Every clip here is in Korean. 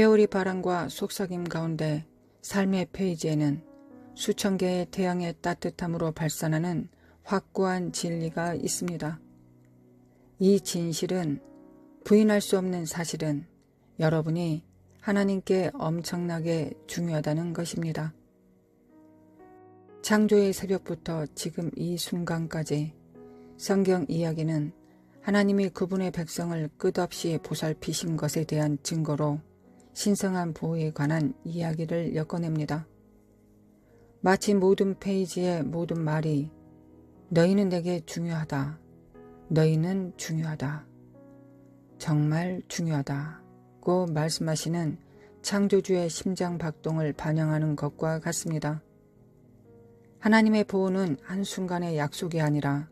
회오리 바람과 속삭임 가운데 삶의 페이지에는 수천 개의 태양의 따뜻함으로 발산하는 확고한 진리가 있습니다. 이 진실은, 부인할 수 없는 사실은 여러분이 하나님께 엄청나게 중요하다는 것입니다. 창조의 새벽부터 지금 이 순간까지 성경 이야기는 하나님이 그분의 백성을 끝없이 보살피신 것에 대한 증거로 신성한 보호에 관한 이야기를 엮어냅니다. 마치 모든 페이지의 모든 말이 너희는 내게 중요하다. 너희는 중요하다. 정말 중요하다고 말씀하시는 창조주의 심장 박동을 반영하는 것과 같습니다. 하나님의 보호는 한순간의 약속이 아니라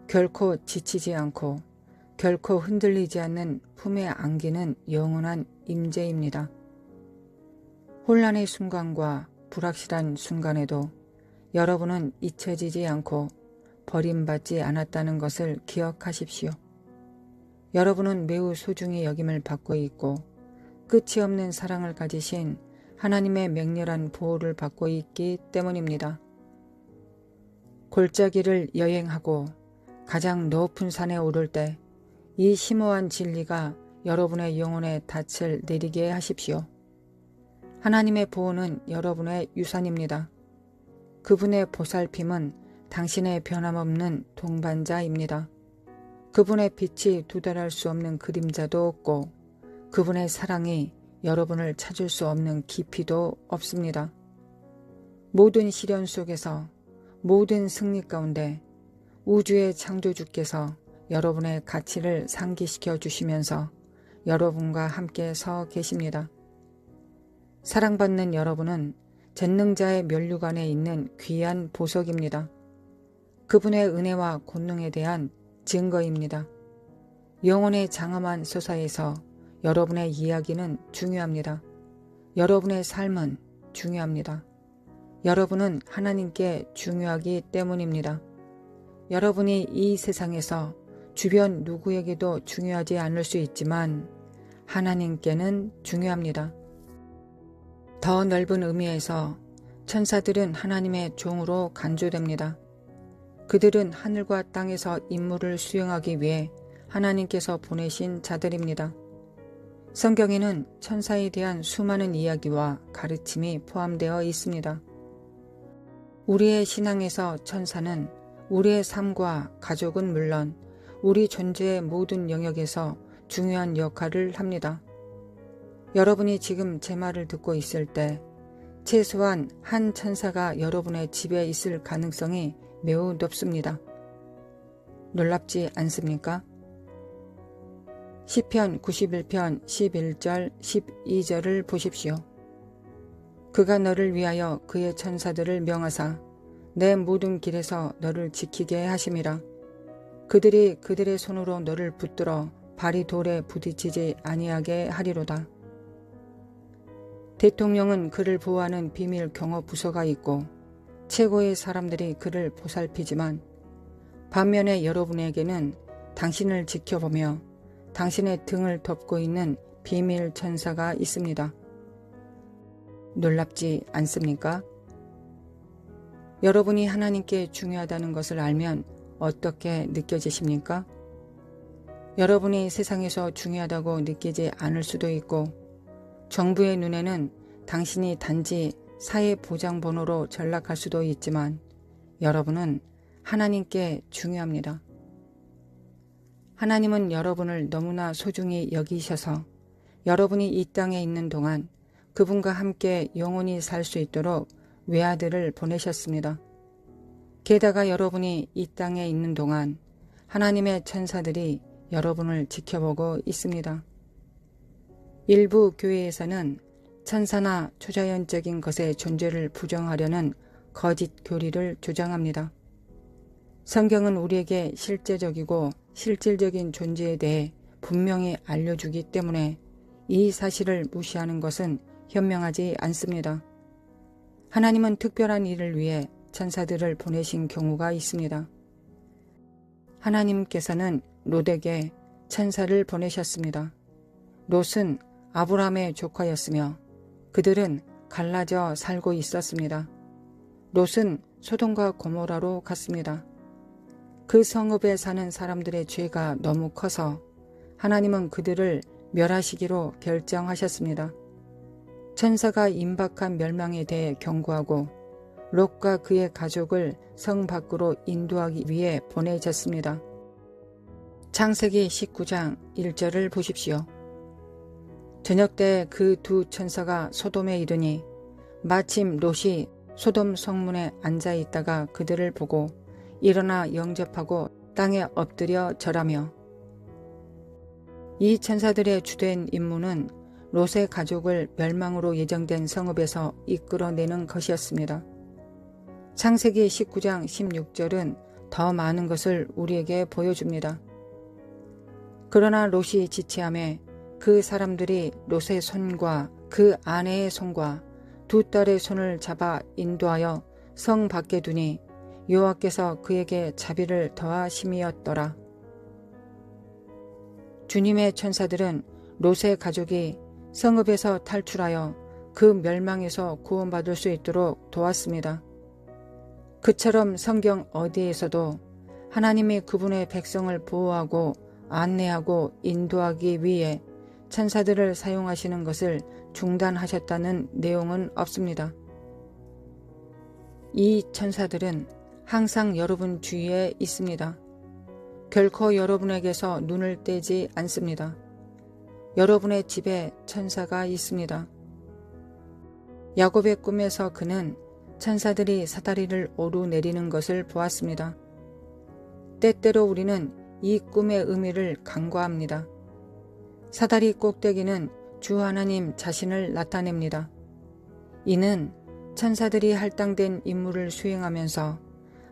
결코 지치지 않고 결코 흔들리지 않는 품에 안기는 영원한 임재입니다. 혼란의 순간과 불확실한 순간에도 여러분은 잊혀지지 않고 버림받지 않았다는 것을 기억하십시오. 여러분은 매우 소중히 여김을 받고 있고 끝이 없는 사랑을 가지신 하나님의 맹렬한 보호를 받고 있기 때문입니다. 골짜기를 여행하고 가장 높은 산에 오를 때 이 심오한 진리가 여러분의 영혼에 닻을 내리게 하십시오. 하나님의 보호는 여러분의 유산입니다. 그분의 보살핌은 당신의 변함없는 동반자입니다. 그분의 빛이 도달할 수 없는 그림자도 없고 그분의 사랑이 여러분을 찾을 수 없는 깊이도 없습니다. 모든 시련 속에서, 모든 승리 가운데 우주의 창조주께서 여러분의 가치를 상기시켜 주시면서 여러분과 함께 서 계십니다. 사랑받는 여러분은 전능자의 면류관에 있는 귀한 보석입니다. 그분의 은혜와 권능에 대한 증거입니다. 영혼의 장엄한 서사에서 여러분의 이야기는 중요합니다. 여러분의 삶은 중요합니다. 여러분은 하나님께 중요하기 때문입니다. 여러분이 이 세상에서 주변 누구에게도 중요하지 않을 수 있지만 하나님께는 중요합니다. 더 넓은 의미에서 천사들은 하나님의 종으로 간주됩니다. 그들은 하늘과 땅에서 임무를 수행하기 위해 하나님께서 보내신 자들입니다. 성경에는 천사에 대한 수많은 이야기와 가르침이 포함되어 있습니다. 우리의 신앙에서 천사는 우리의 삶과 가족은 물론 우리 존재의 모든 영역에서 중요한 역할을 합니다. 여러분이 지금 제 말을 듣고 있을 때 최소한 한 천사가 여러분의 집에 있을 가능성이 매우 높습니다. 놀랍지 않습니까? 시편 91편 11절 12절을 보십시오. 그가 너를 위하여 그의 천사들을 명하사 내 모든 길에서 너를 지키게 하심이라. 그들이 그들의 손으로 너를 붙들어 발이 돌에 부딪히지 아니하게 하리로다. 대통령은 그를 보호하는 비밀 경호 부서가 있고 최고의 사람들이 그를 보살피지만 반면에 여러분에게는 당신을 지켜보며 당신의 등을 덮고 있는 비밀 천사가 있습니다. 놀랍지 않습니까? 여러분이 하나님께 중요하다는 것을 알면 어떻게 느껴지십니까? 여러분이 세상에서 중요하다고 느끼지 않을 수도 있고 정부의 눈에는 당신이 단지 사회보장번호로 전락할 수도 있지만 여러분은 하나님께 중요합니다. 하나님은 여러분을 너무나 소중히 여기셔서 여러분이 이 땅에 있는 동안 그분과 함께 영원히 살 수 있도록 외아들을 보내셨습니다. 게다가 여러분이 이 땅에 있는 동안 하나님의 천사들이 여러분을 지켜보고 있습니다. 일부 교회에서는 천사나 초자연적인 것의 존재를 부정하려는 거짓 교리를 주장합니다. 성경은 우리에게 실제적이고 실질적인 존재에 대해 분명히 알려주기 때문에 이 사실을 무시하는 것은 현명하지 않습니다. 하나님은 특별한 일을 위해 천사들을 보내신 경우가 있습니다. 하나님께서는 롯에게 천사를 보내셨습니다. 롯은 아브라함의 조카였으며 그들은 갈라져 살고 있었습니다. 롯은 소돔과 고모라로 갔습니다. 그 성읍에 사는 사람들의 죄가 너무 커서 하나님은 그들을 멸하시기로 결정하셨습니다. 천사가 임박한 멸망에 대해 경고하고 롯과 그의 가족을 성 밖으로 인도하기 위해 보내졌습니다. 창세기 19장 1절을 보십시오. 저녁 때 그 두 천사가 소돔에 이르니 마침 롯이 소돔 성문에 앉아 있다가 그들을 보고 일어나 영접하고 땅에 엎드려 절하며, 이 천사들의 주된 임무는 롯의 가족을 멸망으로 예정된 성읍에서 이끌어내는 것이었습니다. 창세기 19장 16절은 더 많은 것을 우리에게 보여줍니다. 그러나 롯이 지체함에 그 사람들이 롯의 손과 그 아내의 손과 두 딸의 손을 잡아 인도하여 성 밖에 두니 여호와께서 그에게 자비를 더하심이었더라. 주님의 천사들은 롯의 가족이 성읍에서 탈출하여 그 멸망에서 구원받을 수 있도록 도왔습니다. 그처럼 성경 어디에서도 하나님이 그분의 백성을 보호하고 안내하고 인도하기 위해 천사들을 사용하시는 것을 중단하셨다는 내용은 없습니다. 이 천사들은 항상 여러분 주위에 있습니다. 결코 여러분에게서 눈을 떼지 않습니다. 여러분의 집에 천사가 있습니다. 야곱의 꿈에서 그는 천사들이 사다리를 오르내리는 것을 보았습니다. 때때로 우리는 이 꿈의 의미를 간과합니다. 사다리 꼭대기는 주 하나님 자신을 나타냅니다. 이는 천사들이 할당된 임무를 수행하면서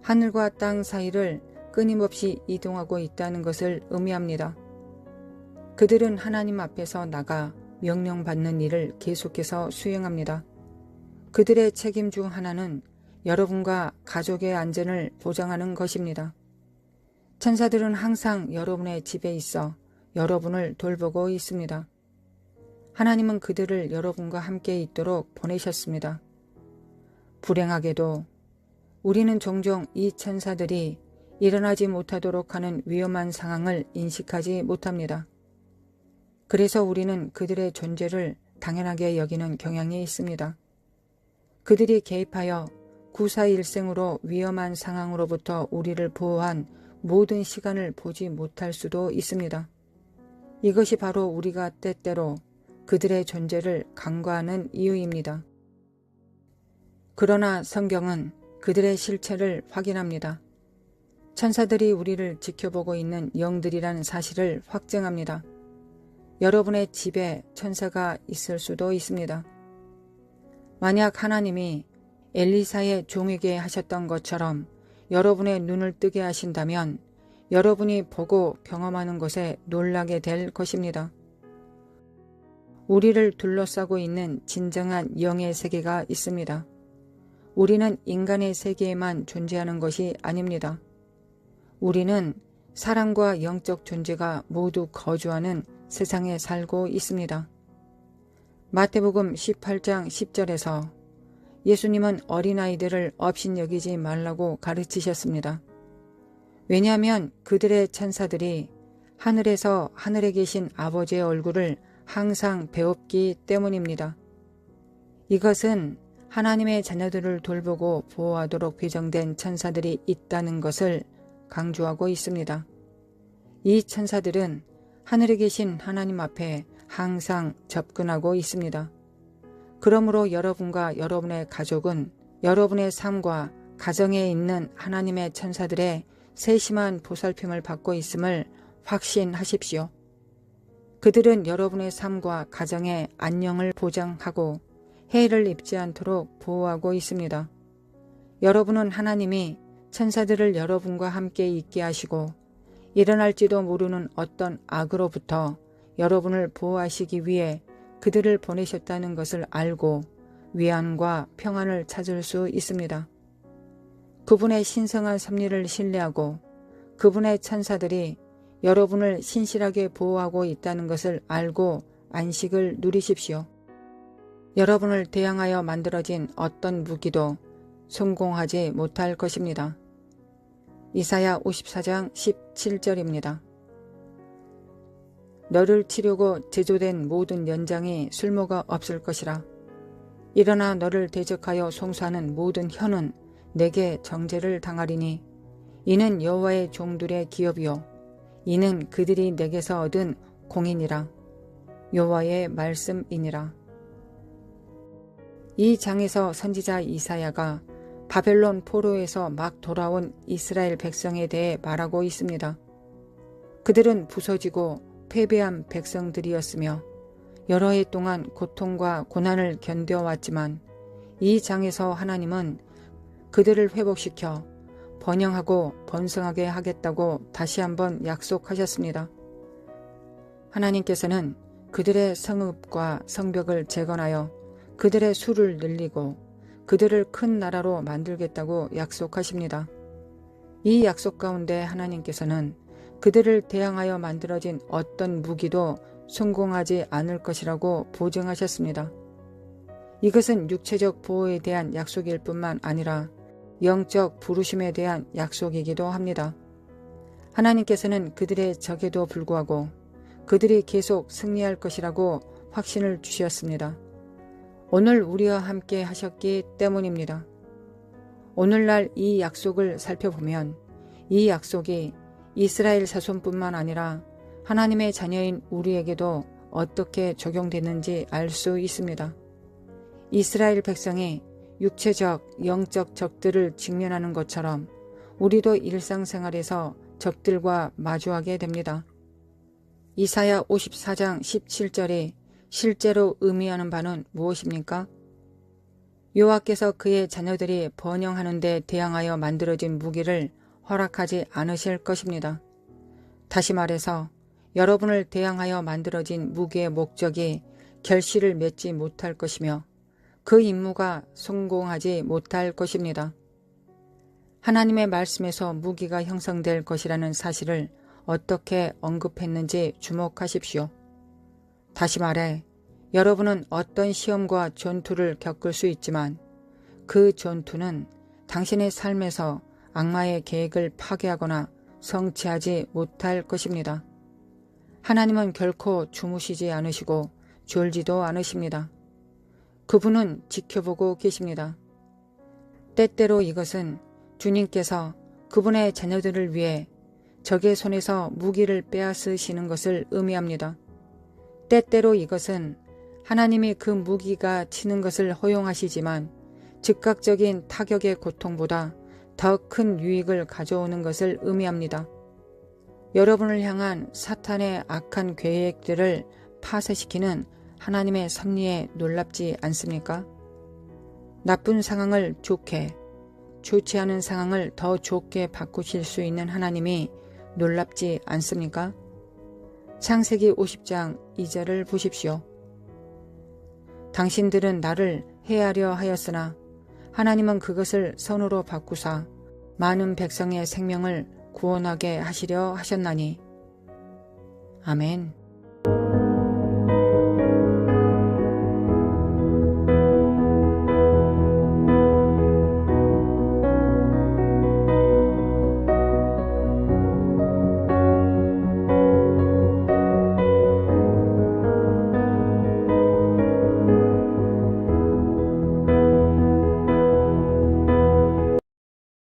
하늘과 땅 사이를 끊임없이 이동하고 있다는 것을 의미합니다. 그들은 하나님 앞에서 나가 명령받는 일을 계속해서 수행합니다. 그들의 책임 중 하나는 여러분과 가족의 안전을 보장하는 것입니다. 천사들은 항상 여러분의 집에 있어 여러분을 돌보고 있습니다. 하나님은 그들을 여러분과 함께 있도록 보내셨습니다. 불행하게도 우리는 종종 이 천사들이 일어나지 못하도록 하는 위험한 상황을 인식하지 못합니다. 그래서 우리는 그들의 존재를 당연하게 여기는 경향이 있습니다. 그들이 개입하여 구사일생으로 위험한 상황으로부터 우리를 보호한 모든 시간을 보지 못할 수도 있습니다. 이것이 바로 우리가 때때로 그들의 존재를 간과하는 이유입니다. 그러나 성경은 그들의 실체를 확인합니다. 천사들이 우리를 지켜보고 있는 영들이라는 사실을 확증합니다. 여러분의 집에 천사가 있을 수도 있습니다. 만약 하나님이 엘리사의 종에게 하셨던 것처럼 여러분의 눈을 뜨게 하신다면 여러분이 보고 경험하는 것에 놀라게 될 것입니다. 우리를 둘러싸고 있는 진정한 영의 세계가 있습니다. 우리는 인간의 세계에만 존재하는 것이 아닙니다. 우리는 사람과 영적 존재가 모두 거주하는 세상에 살고 있습니다. 마태복음 18장 10절에서 예수님은 어린아이들을 업신여기지 말라고 가르치셨습니다. 왜냐하면 그들의 천사들이 하늘에서 하늘에 계신 아버지의 얼굴을 항상 배웁기 때문입니다. 이것은 하나님의 자녀들을 돌보고 보호하도록 배정된 천사들이 있다는 것을 강조하고 있습니다. 이 천사들은 하늘에 계신 하나님 앞에 항상 접근하고 있습니다. 그러므로 여러분과 여러분의 가족은 여러분의 삶과 가정에 있는 하나님의 천사들의 세심한 보살핌을 받고 있음을 확신하십시오. 그들은 여러분의 삶과 가정의 안녕을 보장하고 해를 입지 않도록 보호하고 있습니다. 여러분은 하나님이 천사들을 여러분과 함께 있게 하시고 일어날지도 모르는 어떤 악으로부터 여러분을 보호하시기 위해 그들을 보내셨다는 것을 알고 위안과 평안을 찾을 수 있습니다. 그분의 신성한 섭리를 신뢰하고 그분의 천사들이 여러분을 신실하게 보호하고 있다는 것을 알고 안식을 누리십시오. 여러분을 대항하여 만들어진 어떤 무기도 성공하지 못할 것입니다. 이사야 54장 17절입니다. 너를 치려고 제조된 모든 연장이 쓸모가 없을 것이라. 일어나 너를 대적하여 송수하는 모든 혀는 내게 정죄를 당하리니 이는 여호와의 종들의 기업이요 이는 그들이 내게서 얻은 공인이라. 여호와의 말씀이니라. 이 장에서 선지자 이사야가 바벨론 포로에서 막 돌아온 이스라엘 백성에 대해 말하고 있습니다. 그들은 부서지고 패배한 백성들이었으며 여러 해 동안 고통과 고난을 견뎌왔지만 이 장에서 하나님은 그들을 회복시켜 번영하고 번성하게 하겠다고 다시 한번 약속하셨습니다. 하나님께서는 그들의 성읍과 성벽을 재건하여 그들의 수를 늘리고 그들을 큰 나라로 만들겠다고 약속하십니다. 이 약속 가운데 하나님께서는 그들을 대항하여 만들어진 어떤 무기도 성공하지 않을 것이라고 보증하셨습니다. 이것은 육체적 보호에 대한 약속일 뿐만 아니라 영적 부르심에 대한 약속이기도 합니다. 하나님께서는 그들의 적에도 불구하고 그들이 계속 승리할 것이라고 확신을 주셨습니다. 오늘 우리와 함께 하셨기 때문입니다. 오늘날 이 약속을 살펴보면 이 약속이 이스라엘 자손뿐만 아니라 하나님의 자녀인 우리에게도 어떻게 적용되는지 알 수 있습니다. 이스라엘 백성이 육체적, 영적 적들을 직면하는 것처럼 우리도 일상생활에서 적들과 마주하게 됩니다. 이사야 54장 17절이 실제로 의미하는 바는 무엇입니까? 여호와께서 그의 자녀들이 번영하는 데 대항하여 만들어진 무기를 허락하지 않으실 것입니다. 다시 말해서 여러분을 대항하여 만들어진 무기의 목적이 결실을 맺지 못할 것이며 그 임무가 성공하지 못할 것입니다. 하나님의 말씀에서 무기가 형성될 것이라는 사실을 어떻게 언급했는지 주목하십시오. 다시 말해 여러분은 어떤 시험과 전투를 겪을 수 있지만 그 전투는 당신의 삶에서 악마의 계획을 파괴하거나 성취하지 못할 것입니다. 하나님은 결코 주무시지 않으시고 졸지도 않으십니다. 그분은 지켜보고 계십니다. 때때로 이것은 주님께서 그분의 자녀들을 위해 적의 손에서 무기를 빼앗으시는 것을 의미합니다. 때때로 이것은 하나님이 그 무기가 치는 것을 허용하시지만 즉각적인 타격의 고통보다 더 큰 유익을 가져오는 것을 의미합니다. 여러분을 향한 사탄의 악한 계획들을 파쇄시키는 하나님의 섭리에 놀랍지 않습니까? 나쁜 상황을 좋게, 좋지 않은 상황을 더 좋게 바꾸실 수 있는 하나님이 놀랍지 않습니까? 창세기 50장 2절을 보십시오. 당신들은 나를 해하려 하였으나 하나님은 그것을 선으로 바꾸사 많은 백성의 생명을 구원하게 하시려 하셨나니. 아멘.